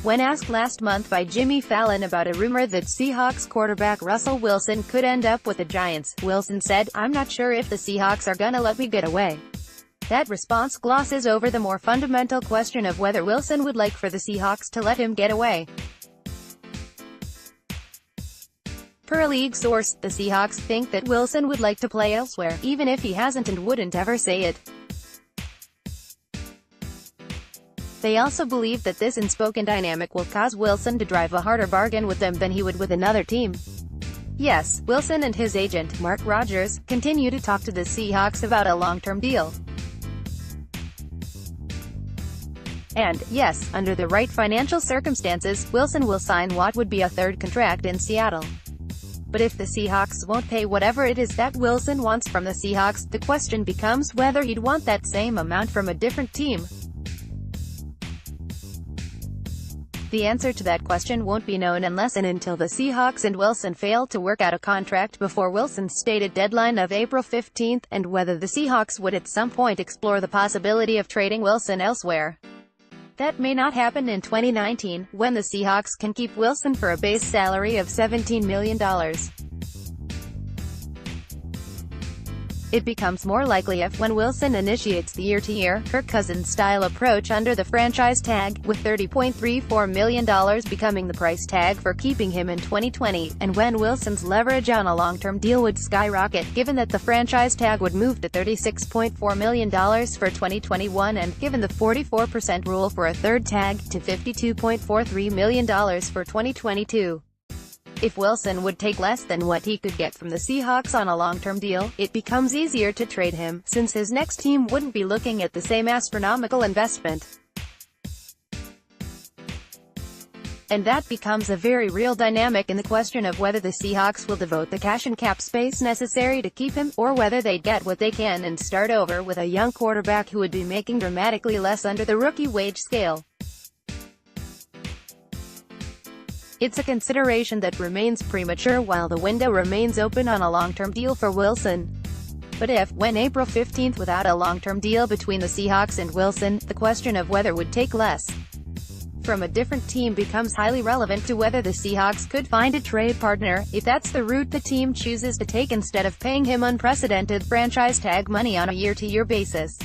When asked last month by Jimmy Fallon about a rumor that Seahawks quarterback Russell Wilson could end up with the Giants, Wilson said, "I'm not sure if the Seahawks are gonna let me get away." That response glosses over the more fundamental question of whether Wilson would like for the Seahawks to let him get away. Per a league source, the Seahawks think that Wilson would like to play elsewhere, even if he hasn't and wouldn't ever say it. They also believe that this unspoken dynamic will cause Wilson to drive a harder bargain with them than he would with another team. Yes, Wilson and his agent, Mark Rodgers, continue to talk to the Seahawks about a long-term deal. And, yes, under the right financial circumstances, Wilson will sign what would be a third contract in Seattle. But if the Seahawks won't pay whatever it is that Wilson wants from the Seahawks, the question becomes whether he'd want that same amount from a different team. The answer to that question won't be known unless and until the Seahawks and Wilson fail to work out a contract before Wilson's stated deadline of April 15th, and whether the Seahawks would at some point explore the possibility of trading Wilson elsewhere. That may not happen in 2019, when the Seahawks can keep Wilson for a base salary of $17 million. It becomes more likely if when Wilson initiates the year-to-year, Kirk Cousins-style approach under the franchise tag, with $30.34 million becoming the price tag for keeping him in 2020, and when Wilson's leverage on a long-term deal would skyrocket, given that the franchise tag would move to $36.4 million for 2021 and, given the 44% rule for a third tag, to $52.43 million for 2022. If Wilson would take less than what he could get from the Seahawks on a long-term deal, it becomes easier to trade him, since his next team wouldn't be looking at the same astronomical investment. And that becomes a very real dynamic in the question of whether the Seahawks will devote the cash and cap space necessary to keep him, or whether they'd get what they can and start over with a young quarterback who would be making dramatically less under the rookie wage scale. It's a consideration that remains premature while the window remains open on a long-term deal for Wilson. But if, when April 15th without a long-term deal between the Seahawks and Wilson, the question of whether would take less from a different team becomes highly relevant to whether the Seahawks could find a trade partner, if that's the route the team chooses to take instead of paying him unprecedented franchise tag money on a year-to-year basis.